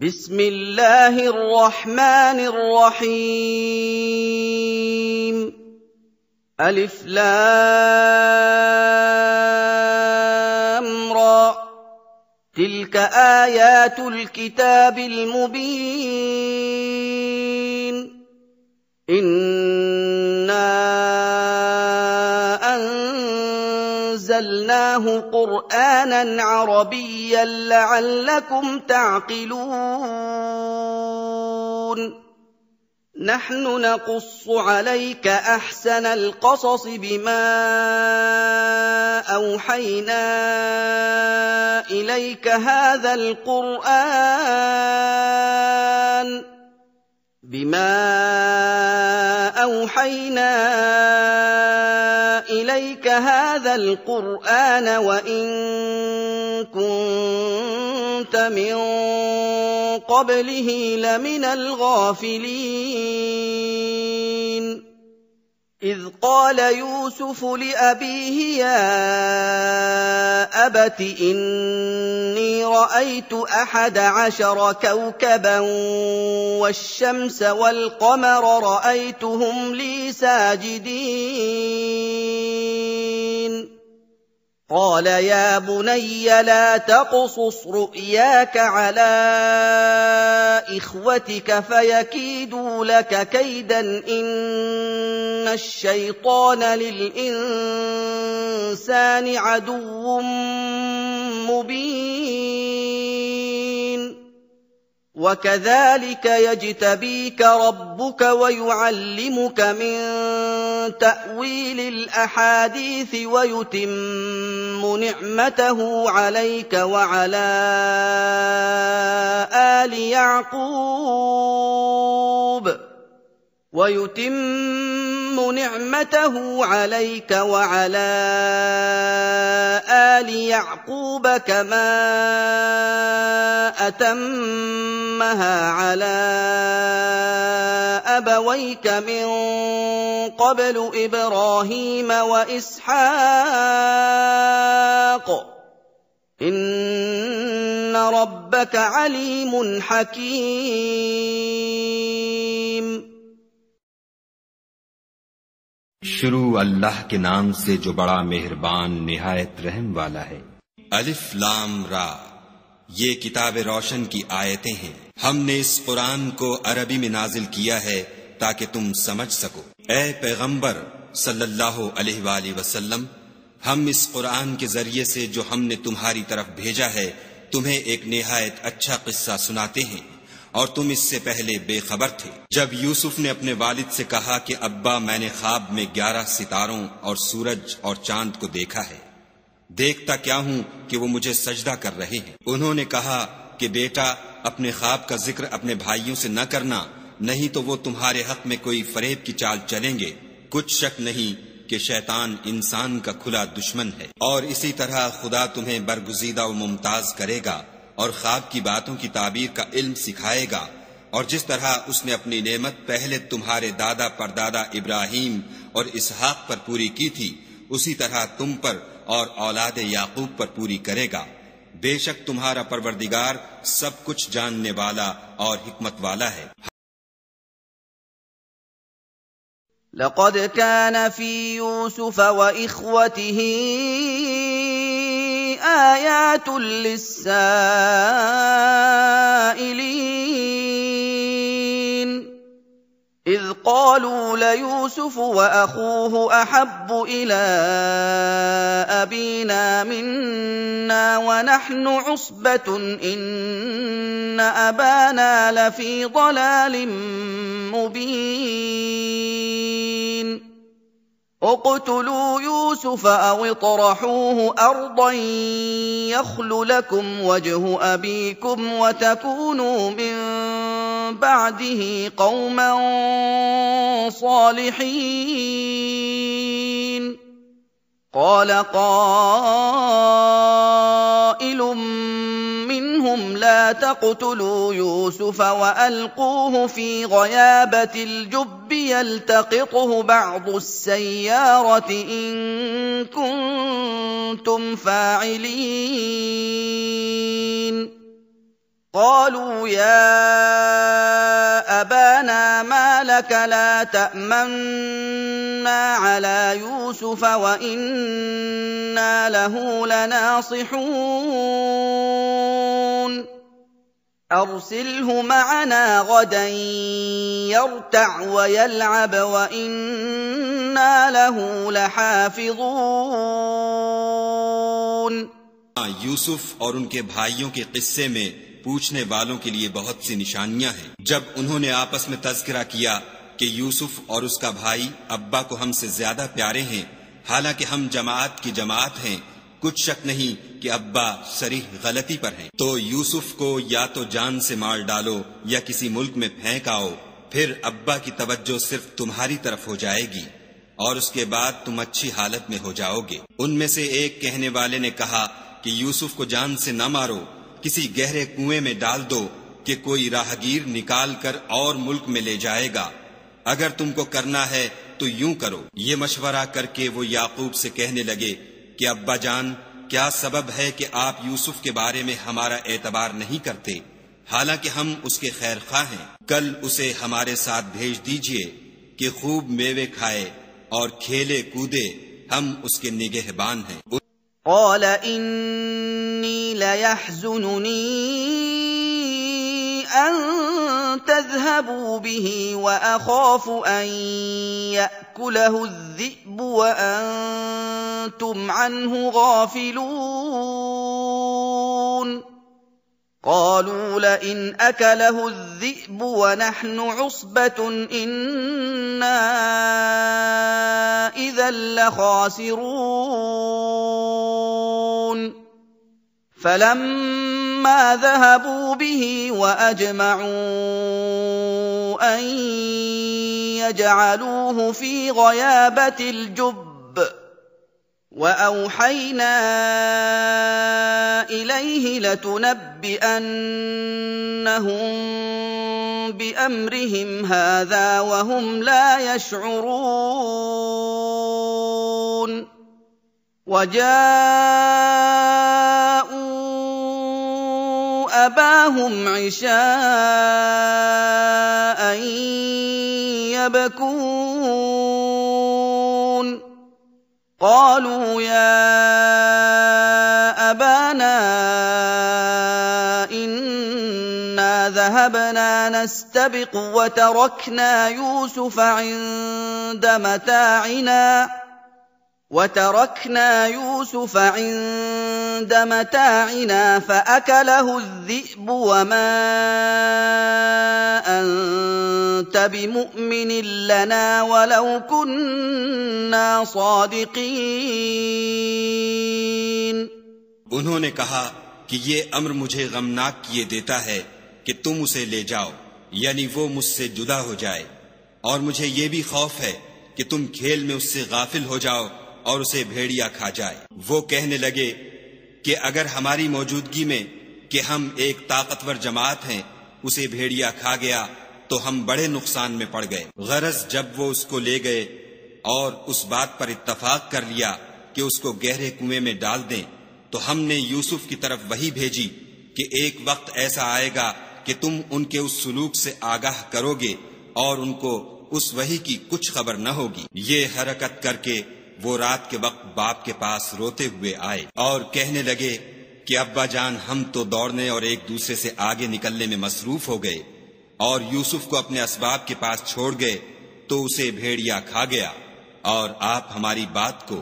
بسم الله الرحمن الرحيم ألف لام را تلك آيات الكتاب المبين إنا أنزلناه قرآنا عربيا لعلكم تعقلون نحن نقص عليك أحسن القصص بما أوحينا إليك هذا القرآن وإن كنت من قبله لمن الغافلين إذ قال يوسف لأبيه يا أبت إني رأيت 11 كوكبا والشمس والقمر رأيتهم لي ساجدين قال يا بني لا تقصص رؤياك على إخوتك فيكيدوا لك كيدا إن الشيطان للإنسان عدو مبين وكذلك يجتبيك ربك ويعلمك من تأويل الأحاديث ويتم نعمته عليك وعلى آل يعقوب كما أتمها على أبويك من قبل إبراهيم وإسحاق إن ربك عليم حكيم शुरू अल्लाह के नाम से जो बड़ा मेहरबान निहायत रहम वाला है। अलिफ लाम रा, ये किताब रोशन की आयतें हैं। हमने इस कुरान को अरबी में नाजिल किया है ताकि तुम समझ सको। ए पैगंबर सल्लल्लाहु अलैहि वसल्लम, हम इस कुरान के जरिए से जो हमने तुम्हारी तरफ भेजा है तुम्हें एक निहायत अच्छा किस्सा सुनाते हैं और तुम इससे पहले बेखबर थे। जब यूसुफ ने अपने वालिद से कहा कि अब्बा, मैंने ख्वाब में 11 सितारों और सूरज और चांद को देखा है, देखता क्या हूं कि वो मुझे सजदा कर रहे हैं। उन्होंने कहा कि बेटा, अपने ख्वाब का जिक्र अपने भाइयों से न करना, नहीं तो वो तुम्हारे हक में कोई फरेब की चाल चलेंगे। कुछ शक नहीं कि शैतान इंसान का खुला दुश्मन है। और इसी तरह खुदा तुम्हें बरगुजीदा व मुमताज करेगा और ख्वाब की बातों की ताबीर का इल्म सिखाएगा। और जिस तरह उसने अपनी नेमत पहले तुम्हारे दादा परदादा इब्राहीम और इसहाक पर पूरी की थी, उसी तरह तुम पर और औलाद याकूब पर पूरी करेगा। बेशक तुम्हारा परवरदिगार सब कुछ जानने वाला और हिकमत वाला है। लक़द कान फी यूसुफ व इख्वतिही आयातुल लिस्साइलीन إذ قالوا ليوسف وأخوه أحب إلى أبينا منا ونحن عصبة إن أبانا لفي ضلال مبين اقتلوا يوسف أو اطرحوه أرضا يخل لكم وجه أبيكم وتكونوا من بعده قوما صالحين قال قائل منهم لا تقتلوا يوسف وألقوه في غيابة الجب يلتقطه بعض السيارة إن كنتم فاعلين قالوا يا أبانا ما لك لا تأمنا على يوسف وإنا له لناصحون أرسله معنا غدا يرتع ويلعب وإنا له لحافظون यूसुफ और उनके भाइयों के किस्से में पूछने वालों के लिए बहुत सी निशानियां हैं। जब उन्होंने आपस में तज़किरा किया कि यूसुफ और उसका भाई अब्बा को हमसे ज्यादा प्यारे हैं, हालांकि हम जमात की जमात हैं, कुछ शक नहीं कि अब्बा सरीह गलती पर हैं। तो यूसुफ को या तो जान से मार डालो या किसी मुल्क में फेंक आओ, फिर अब्बा की तवज्जो सिर्फ तुम्हारी तरफ हो जाएगी और उसके बाद तुम अच्छी हालत में हो जाओगे। उनमें से एक कहने वाले ने कहा कि यूसुफ को जान से न मारो, किसी गहरे कुएं में डाल दो कि कोई राहगीर निकाल कर और मुल्क में ले जाएगा। अगर तुमको करना है तो यूं करो। ये मशवरा करके वो याकूब से कहने लगे कि अब्बा जान, क्या सबब है कि आप यूसुफ के बारे में हमारा एतबार नहीं करते, हालांकि हम उसके खैर खा हैं। कल उसे हमारे साथ भेज दीजिए कि खूब मेवे खाए और खेले कूदे, हम उसके निगहबान हैं। قال إني ليحزنني أن تذهبوا به وأخاف أن يأكله الذئب وأنتم عنه غافلون قالوا لئن أكله الذئب ونحن عصبة إنا إذا لخاسرون فلما ذهبوا به وأجمعوا أن يجعلوه في غيابة الجب وأوحينا إليه لتنبئنهم بأمرهم هذا وهم لا يشعرون وجاءوا أباهم عشاء يبكون قالوا يا أبانا إنا ذهبنا نستبق وتركنا يوسف عند متاعنا فأكله الذئب وما أنت بمؤمن لنا ولو كنا صادقين। उन्होंने कहा कि ये अम्र मुझे गमनाक किए देता है कि तुम उसे ले जाओ, यानी वो मुझसे जुदा हो जाए, और मुझे ये भी खौफ है कि तुम खेल में उससे गाफिल हो जाओ और उसे भेड़िया खा जाए। वो कहने लगे कि अगर हमारी मौजूदगी में कि हम एक ताकतवर जमात हैं उसे भेड़िया खा गया तो हम बड़े नुकसान में पड़ गए। गरज जब वो उसको ले गए और उस बात पर इत्तफाक कर लिया कि उसको गहरे कुएं में डाल दें, तो हमने यूसुफ की तरफ वही भेजी कि एक वक्त ऐसा आएगा कि तुम उनके उस सुलूक से आगाह करोगे और उनको उस वही की कुछ खबर न होगी। ये हरकत करके वो रात के वक्त बाप के पास रोते हुए आए और कहने लगे कि अब्बा जान, हम तो दौड़ने और एक दूसरे से आगे निकलने में मसरूफ हो गए और यूसुफ को अपने असबाब के पास छोड़ गए तो उसे भेड़िया खा गया, और आप हमारी बात को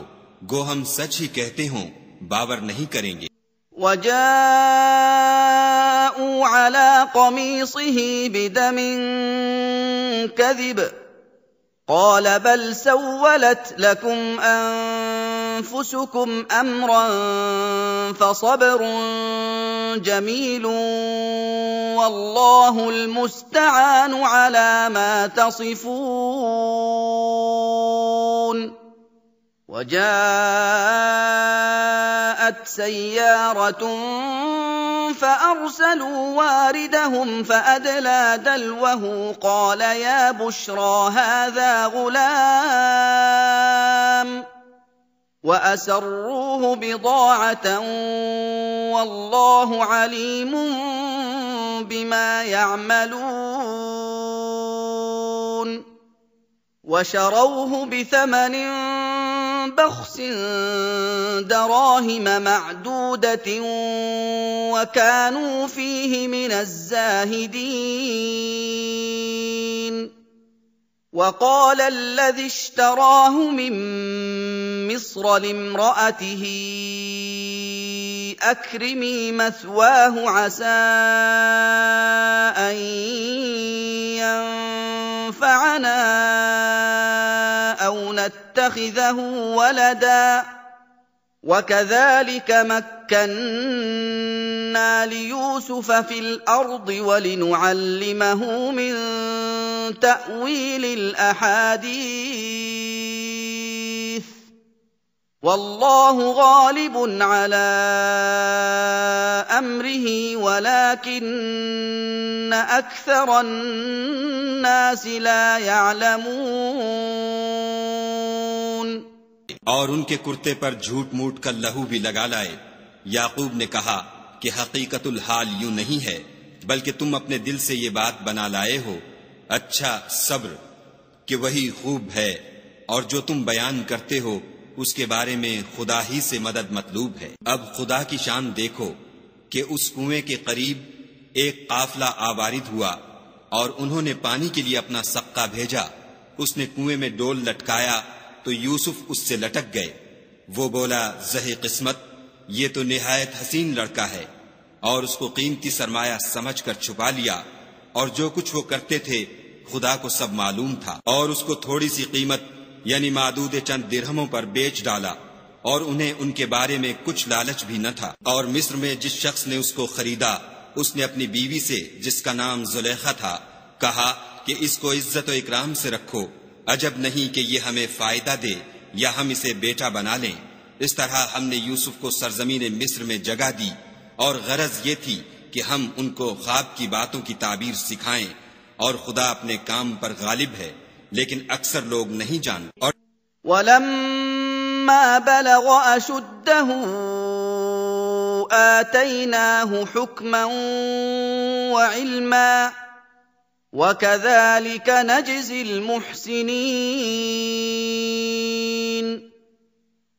गो हम सच ही कहते हों बावर नहीं करेंगे। वजाऊ अला क़मीसिही बिदम कज़िब قال بل سولت لكم أنفسكم أمرا فصبر جميل والله المستعان على ما تصفون وجاءت سيارة فأرسلوا واردهم فأدلى دلوه قال يا بشرى هذا غلام وأسروه بضاعة والله عليم بما يعملون وشروه بثمن بخس دراهم معدودة وكانوا فيه من الزاهدين وقال الذي اشتراه من مصر لامرأته أكرمي مثواه عسى أن ينفعنا أو نتخذه ولدا وكذلك مكنا ليوسف في الأرض ولنعلمه من تأويل الأحاديث والله غالب على أمره ولكن أكثر الناس لا يعلمون और उनके कुर्ते पर झूठ मूठ का लहू भी लगा लाए। याकूब ने कहा कि हकीकतुल हाल यूं नहीं है, बल्कि तुम अपने दिल से ये बात बना लाए हो। अच्छा सब्र कि वही खूब है, और जो तुम बयान करते हो उसके बारे में खुदा ही से मदद मतलूब है। अब खुदा की शान देखो कि उस कुएं के करीब एक काफला आवारिद हुआ और उन्होंने पानी के लिए अपना सक्का भेजा। उसने कुएं में डोल लटकाया तो यूसुफ उससे लटक गए। वो बोला, ज़हे किस्मत, ये तो निहायत हसीन लड़का है, और उसको कीमती सरमाया समझकर छुपा लिया। और जो कुछ वो करते थे खुदा को सब मालूम था। और उसको थोड़ी सी कीमत यानी मादूद चंद दिरहमों पर बेच डाला, और उन्हें उनके बारे में कुछ लालच भी न था। और मिस्र में जिस शख्स ने उसको खरीदा, उसने अपनी बीवी से, जिसका नाम जुलेखा था, कहा कि इसको इज्जत और इकराम से रखो, अजब नहीं कि ये हमें फायदा दे या हम इसे बेटा बना लें। इस तरह हमने यूसुफ को सरजमीन मिस्र में जगह दी, और गरज ये थी कि हम उनको ख्वाब की बातों की ताबीर सिखाएं, और खुदा अपने काम पर गालिब है, लेकिन अक्सर लोग नहीं जानते। और वलम्मा बलग अशुद्धहु आतैनाहु हुक्मन व इल्मा वकज़ालिक नजज़िल मुहसिनीन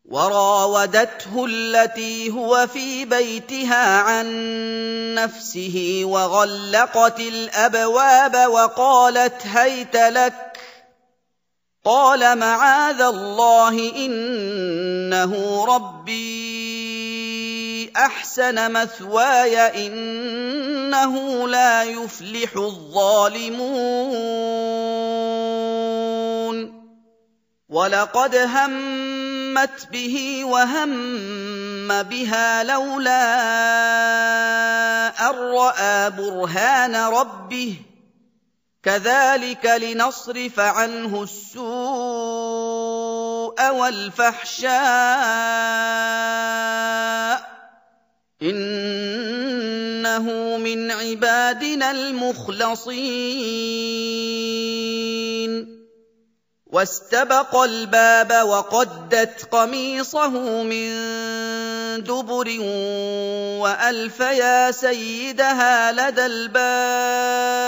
वरावदत्हु अल्लती हुव फी बैतिहा अन नफ्सिही वग़ल्लक़तिल अबवाब वक़ालत हैत लक قال معاذ الله إنه ربي أحسن مثواي إنه لا يفلح الظالمون ولقد همت به وهم بها لولا أن رأى برهان ربه كذلك لنصرف عنه السوء والفحشاء إنه من عبادنا المخلصين واستبق الباب وقدت قميصه من دبر وألف يا سيدها لدى الباب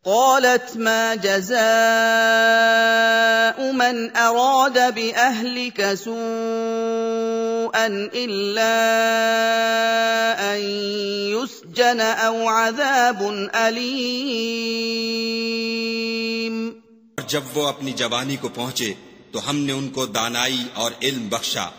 قالت ما جزاء من أراد بأهلك سوءا إلا أن يسجن أو عذاب أليم। जब वो अपनी जवानी को पहुंचे तो हमने उनको दानाई और इल्म बख्शा,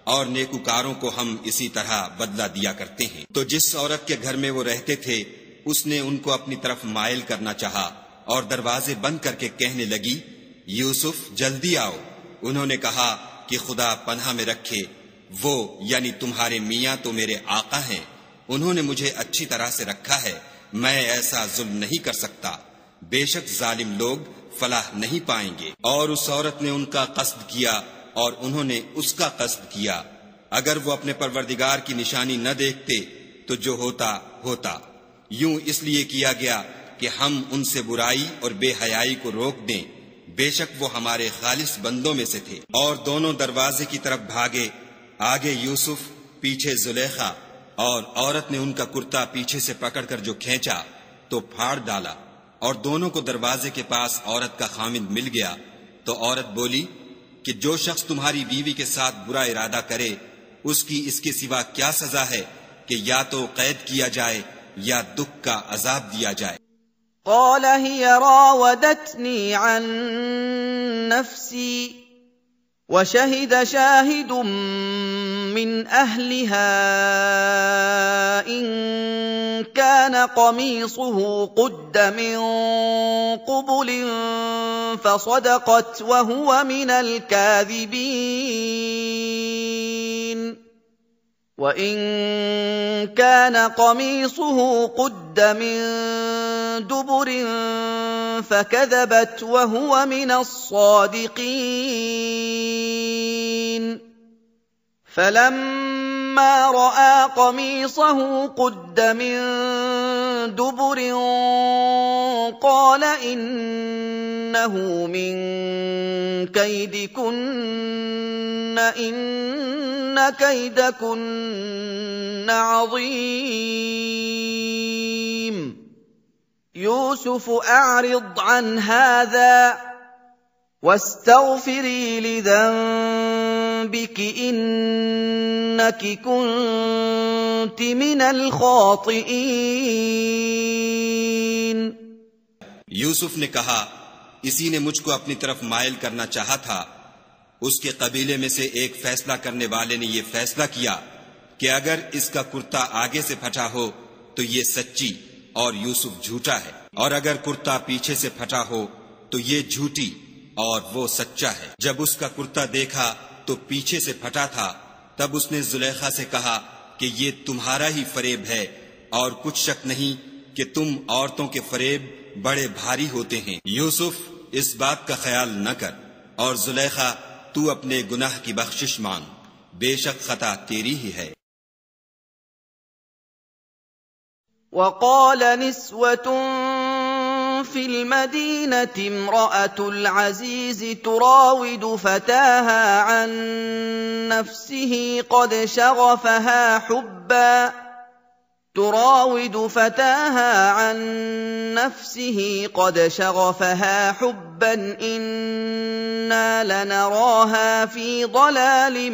और नेकुकारों को हम इसी तरह बदला दिया करते हैं। तो जिस औरत के घर में वो रहते थे उसने उनको अपनी तरफ मायल करना चाहा और दरवाजे बंद करके कहने लगी, यूसुफ जल्दी आओ। उन्होंने कहा कि खुदा पनाह में रखे, वो यानी तुम्हारे मियाँ तो मेरे आका हैं, उन्होंने मुझे अच्छी तरह से रखा है, मैं ऐसा जुल्म नहीं कर सकता। बेशक जालिम लोग फलाह नहीं पाएंगे। और उस औरत ने उनका कस्द किया और उन्होंने उसका कस्द किया। अगर वो अपने परवरदिगार की निशानी न देखते तो जो होता होता। यूं इसलिए किया गया कि हम उनसे बुराई और बेहयाई को रोक दें, बेशक वो हमारे खालिस बंदों में से थे। और दोनों दरवाजे की तरफ भागे, आगे यूसुफ, पीछे जुलेखा। और औरत ने उनका कुर्ता पीछे से पकड़कर जो खींचा तो फाड़ डाला, और दोनों को दरवाजे के पास औरत का खामिद मिल गया। तो औरत बोली कि जो शख्स तुम्हारी बीवी के साथ बुरा इरादा करे उसकी इसके सिवा क्या सजा है कि या तो कैद किया जाए या दुख का अजाब दिया जाए। قال هي راودتني عن نفسي وشهد شاهد من أهلها إن كان قميصه قد من قبل فصدقت وهو من الكاذبين وإن كان قميصه قد من دبر فكذبت وهو من الصادقين فلما رأى قميصه قد من دبر قال إنه من كيدكن إن كيدكن عظيم يوسف أعرض عن هذا واستغفري لذنبك إنك كنت من الخاطئين। यूसुफ ने कहा, इसी ने मुझको अपनी तरफ मायल करना चाहा था। उसके कबीले में से एक फैसला करने वाले ने यह फैसला किया कि अगर इसका कुर्ता आगे से फटा हो तो ये सच्ची और यूसुफ झूठा है, और अगर कुर्ता पीछे से फटा हो तो ये झूठी और वो सच्चा है। जब उसका कुर्ता देखा तो पीछे से फटा था, तब उसने जुलेखा से कहा कि ये तुम्हारा ही फरेब है, और कुछ शक नहीं कि तुम औरतों के फरेब बड़े भारी होते हैं। यूसुफ, इस बात का ख्याल न कर, और जुलेखा तू अपने गुनाह की बख्शिश मांग, बेशक खता तेरी ही है। وقال نسوة في المدينة امرأة العزيز تراود فتاها عن نفسه قد شغفها حبا إنا لنراها في ضلال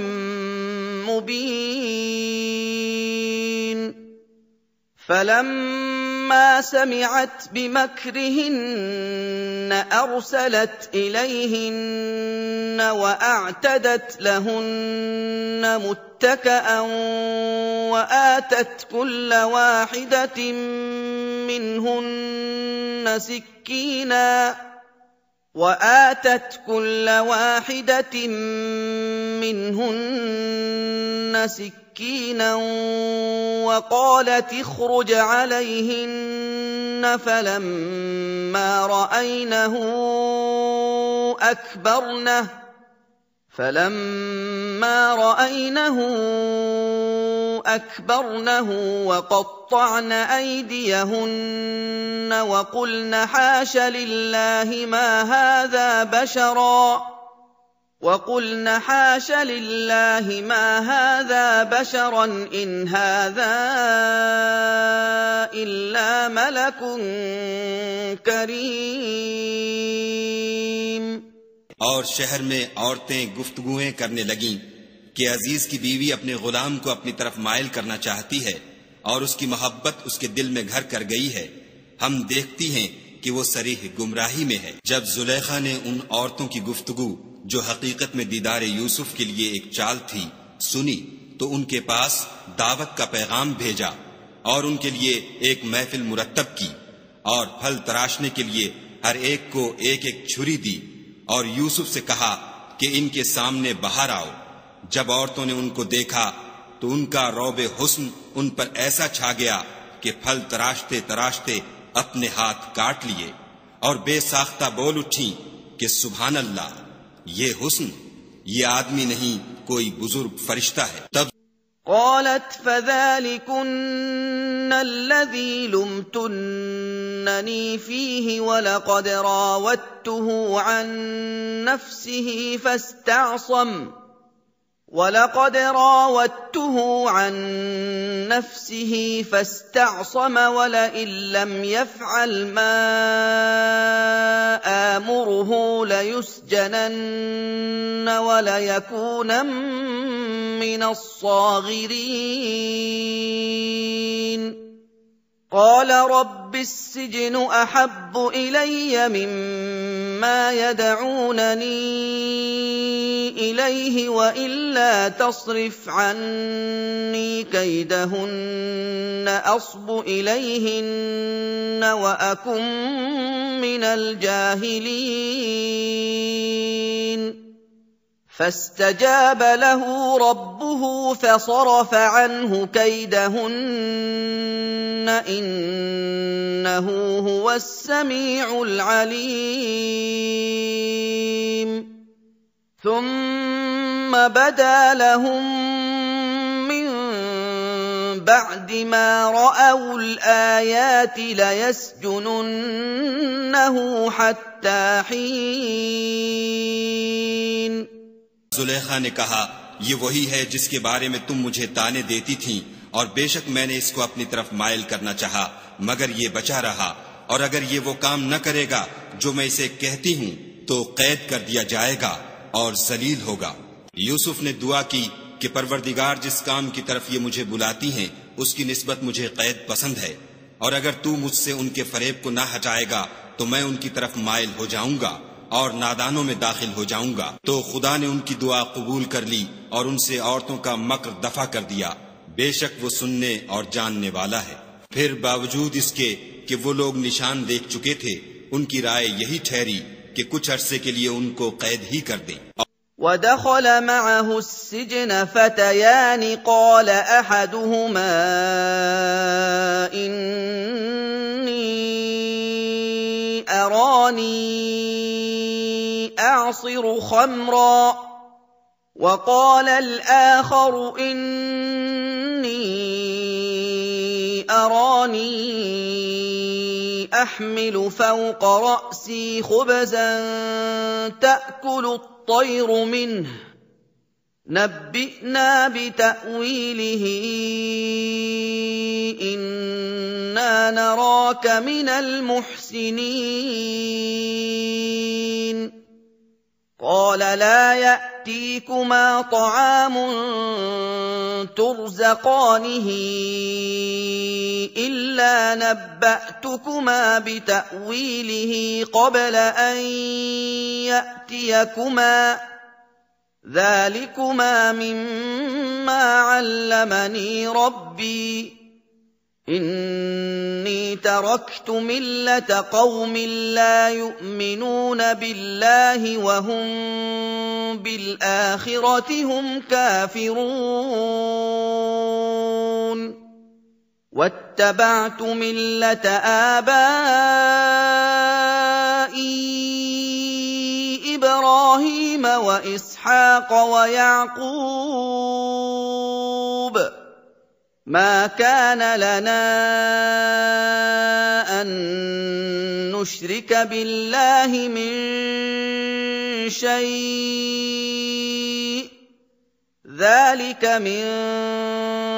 مبين فلما سمعت بمكرهن أرسلت إليهن وأعتدت لهن متكأ وآتت كل واحدة منهن سكينا وقالت اخرج عليهن فلما رأينه أكبرنه وقطعن أيديهن وقلن حاش لله ما هذا بشرا إن هذا إلا ملك كريم। और शहर में औरतें गुफ्तगुएं करने लगीं कि अजीज की बीवी अपने गुलाम को अपनी तरफ मायल करना चाहती है और उसकी मोहब्बत उसके दिल में घर कर गई है। हम देखती हैं कि वो सरीह गुमराही में है। जब जुलेखा ने उन औरतों की गुफ्तगू जो हकीकत में दीदार यूसुफ के लिए एक चाल थी सुनी, तो उनके पास दावत का पैगाम भेजा और उनके लिए एक महफिल मुरत्तब की और फल तराशने के लिए हर एक को एक एक छुरी दी और यूसुफ से कहा कि इनके सामने बाहर आओ। जब औरतों ने उनको देखा तो उनका रौबे हुस्न उन पर ऐसा छा गया कि फल तराशते तराशते अपने हाथ काट लिए और बेसाख्ता बोल उठी कि सुभान अल्लाह, ये हुस्न, ये आदमी नहीं कोई बुजुर्ग फरिश्ता है। तब قالت فذلكن الذي لمتنني فيه ولقد راودته عن نفسه فاستعصم ولقد راودته عن نفسه فاستعصم ولئن لم يفعل ما آمره ليسجنن وليكونن من الصاغرين قال رب السجن أحب إلي مما يدعونني إليه وإلا تصرف عني كيدهن أصب إليهن وأكن من الجاهلين فاستجاب له ربه فصرف عنه كيدهن إنه هو السميع العليم ثم بدا لهم من بعد ما رأوا الآيات ليسجننه حتى حين जुलेखा ने कहा, ये वही है जिसके बारे में तुम मुझे ताने देती थीं, और बेशक मैंने इसको अपनी तरफ मायल करना चाहा, मगर ये बचा रहा, और अगर ये वो काम न करेगा जो मैं इसे कहती हूँ तो कैद कर दिया जाएगा और जलील होगा। यूसुफ ने दुआ की कि परवरदिगार जिस काम की तरफ ये मुझे बुलाती हैं उसकी निस्बत मुझे कैद पसंद है, और अगर तू मुझसे उनके फरेब को न हटाएगा तो मैं उनकी तरफ मायल हो जाऊंगा और नादानों में दाखिल हो जाऊंगा। तो खुदा ने उनकी दुआ कबूल कर ली और उनसे औरतों का मक्र दफा कर दिया, बेशक वो सुनने और जानने वाला है। फिर बावजूद इसके कि वो लोग निशान देख चुके थे, उनकी राय यही ठहरी कि कुछ अरसे के लिए उनको कैद ही कर दें। ودخل معه السجن فتيان قال أحدهما إني أراني أعصر خمرا وقال الآخر إني أراني أحمل فوق رأسي خبزا تأكل الطير منه نبئنا بتأويله إنا نراك من المحسنين قال لا يأتيكما طعام ترزقانه إلا نبأتكما بتأويله قبل أن يأتيكما ذلكما مما علمني ربي إني تركت ملة قوم لا يؤمنون بالله وهم بالآخرة هم كافرون واتبعت ملة آبائي إبراهيم وإسحاق ويعقوب ما كان لنا أن نشرك بالله من شيء ذلك من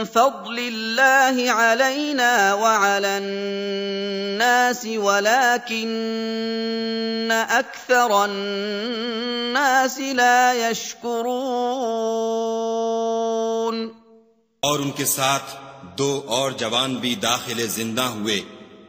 فضل الله علينا وعلى الناس ولكن أكثر الناس لا يشكرون और उनके साथ दो और जवान भी दाखिले जिंदा हुए।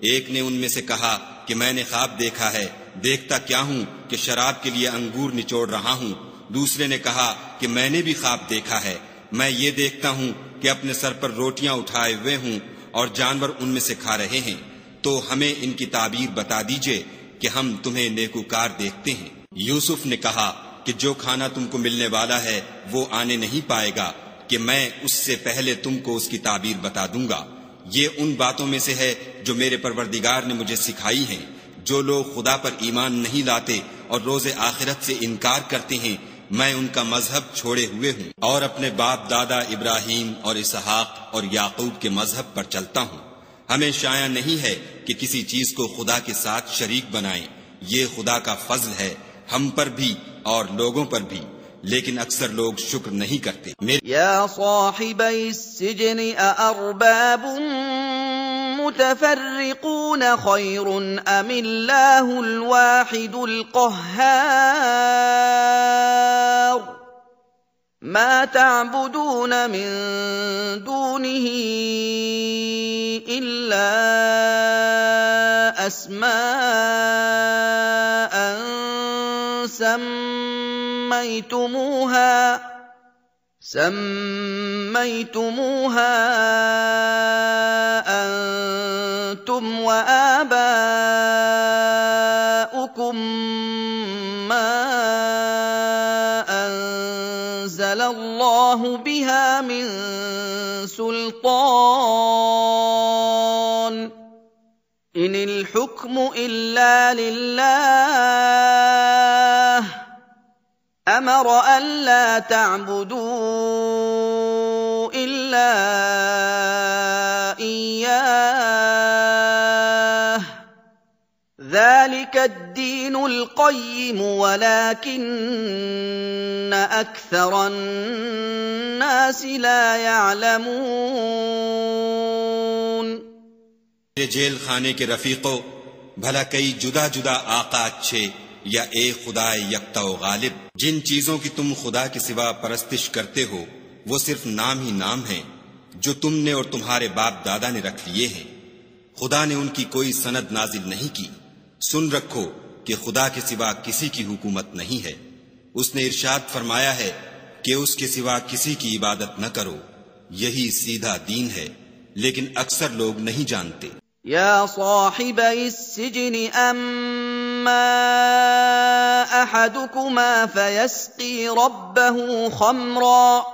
एक ने उनमें से कहा कि मैंने ख्वाब देखा है, देखता क्या हूँ कि शराब के लिए अंगूर निचोड़ रहा हूँ। दूसरे ने कहा कि मैंने भी ख्वाब देखा है, मैं ये देखता हूँ कि अपने सर पर रोटियां उठाए हुए हूँ और जानवर उनमें से खा रहे हैं। तो हमें इनकी ताबीर बता दीजिए कि हम तुम्हें नेकूकार देखते हैं। यूसुफ ने कहा कि जो खाना तुमको मिलने वाला है वो आने नहीं पाएगा कि मैं उससे पहले तुमको उसकी ताबीर बता दूंगा। ये उन बातों में से है जो मेरे परवरदिगार ने मुझे सिखाई हैं। जो लोग खुदा पर ईमान नहीं लाते और रोजे आखिरत से इनकार करते हैं, मैं उनका मजहब छोड़े हुए हूँ और अपने बाप दादा इब्राहीम और इसहाक और याकूब के मजहब पर चलता हूँ। हमें शाया नहीं है कि किसी चीज को खुदा के साथ शरीक बनाएं। ये खुदा का फजल है हम पर भी और लोगों पर भी। लेकिन अक्सर लोग शुक्र नहीं करते। या साहिबै السجن أأرباب متفرقون خير أم الله الواحد القهار ما تعبدون من دونه إلا أسماء سميتموها أنتم وآباؤكم ما أنزل الله بها من سلطان إن الحكم إلا لله أمر ألا تعبدوا إلا إياه ذلك الدين القيم ولكن أكثر الناس لا يعلمون जेल खाने के रफीकों, भला कई जुदा जुदा आका अच्छे या एक खुदा यकता व गालिब। जिन चीजों की तुम खुदा के सिवा परस्तिश करते हो वो सिर्फ नाम ही नाम है जो तुमने और तुम्हारे बाप दादा ने रख लिए हैं। खुदा ने उनकी कोई सनद नाजिल नहीं की। सुन रखो कि खुदा के सिवा किसी की हुकूमत नहीं है। उसने इरशाद फरमाया है कि उसके सिवा किसी की इबादत न करो, यही सीधा दीन है, लेकिन अक्सर लोग नहीं जानते। या साहिबै السجن أما أحدكما فيسقي ربه خمرا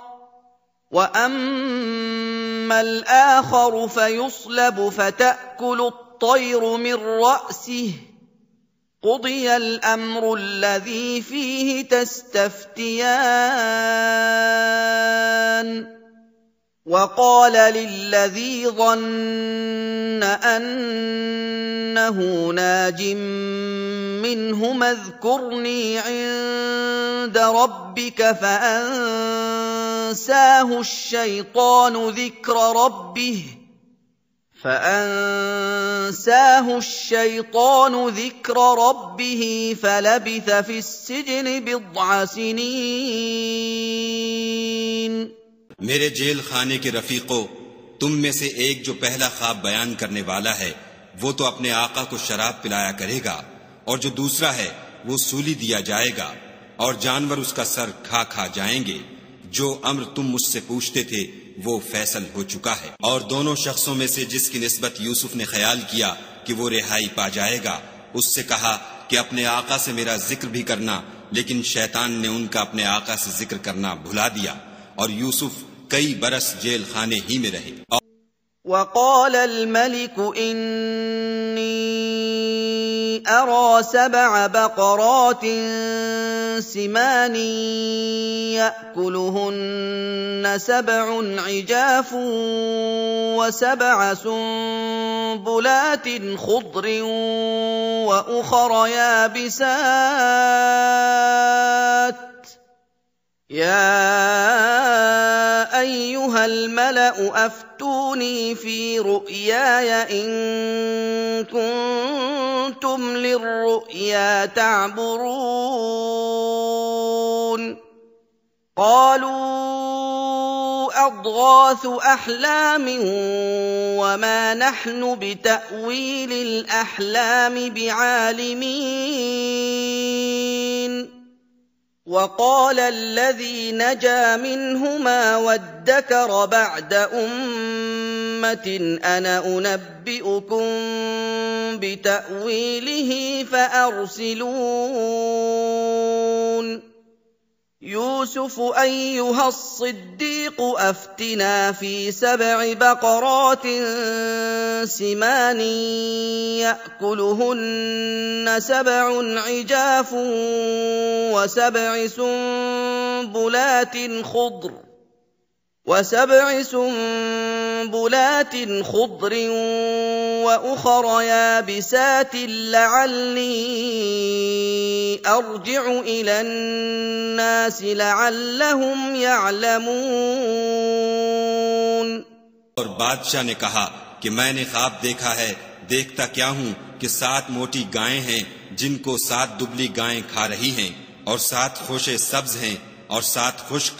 وأما الآخر فيصلب فتأكل الطير من رأسه قضي الأمر الذي فيه تستفتيان وقال للذي ظن أنه ناج منهما اذكرني عند ربك فأنساه الشيطان ذكر ربه فلبث في السجن بضع سنين मेरे जेल खाने के रफीकों, तुम में से एक जो पहला ख्वाब बयान करने वाला है वो तो अपने आका को शराब पिलाया करेगा, और जो दूसरा है वो सूली दिया जाएगा और जानवर उसका सर खा खा जाएंगे। जो अम्र तुम मुझसे पूछते थे वो फैसल हो चुका है। और दोनों शख्सों में से जिसकी निस्बत यूसुफ ने ख्याल किया कि वो रिहाई पा जाएगा, उससे कहा कि अपने आका से मेरा जिक्र भी करना, लेकिन शैतान ने उनका अपने आका से जिक्र करना भुला दिया और यूसुफ कई बरस जेल खाने ही में रहे। وقال الملك إني أرى 7 بقرات سمان يأكلهن 7 عجاف و7 سنبلات خضر وأخر يابسات يا أيها الملأ أفتوني في رؤياي إن كنتم للرؤيا تعبرون قالوا أضغاث أحلام وما نحن بتأويل الأحلام بعالمين وقال الذي نجا منهما وادكر بعد أمة أنا أنبئكم بتأويله فأرسلون يوسف أيها الصديق أفتنا في 7 بقرات سمان يأكلهن 7 عجاف و7 سنبلات خضر وسبع سنبلات خضر وأخر يابسات لعلي أرجع إلى الناس لعلهم يعلمون। और बादशाह ने कहा कि मैंने ख्वाब देखा है, देखता क्या हूँ कि 7 मोटी गायें हैं जिनको 7 दुबली गायें खा रही हैं, और 7 खोशे सब्ज हैं और 7 खुश्क।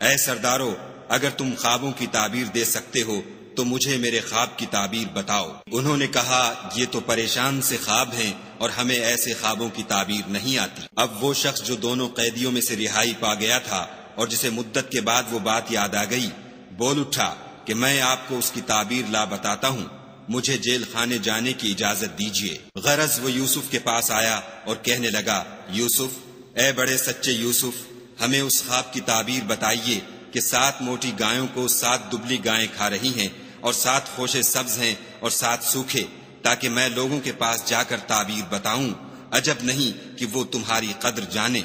ऐ सरदारो, अगर तुम ख्वाबों की ताबीर दे सकते हो तो मुझे मेरे ख्वाब की ताबीर बताओ। उन्होंने कहा, ये तो परेशान से ख्वाब हैं और हमें ऐसे ख्वाबों की ताबीर नहीं आती। अब वो शख्स जो दोनों कैदियों में से रिहाई पा गया था और जिसे मुद्दत के बाद वो बात याद आ गई, बोल उठा कि मैं आपको उसकी ताबीर ला बताता हूँ, मुझे जेल खाने जाने की इजाजत दीजिए। गरज वो यूसुफ के पास आया और कहने लगा, यूसुफ, ए बड़े सच्चे यूसुफ, हमें उस ख्वाब की ताबीर बताइए कि 7 मोटी गायों को 7 दुबली गायें खा रही हैं और 7 खोशे सब्ज हैं और 7 सूखे, ताकि मैं लोगों के पास जाकर ताबीर बताऊं। अजब नहीं कि वो तुम्हारी कद्र जाने।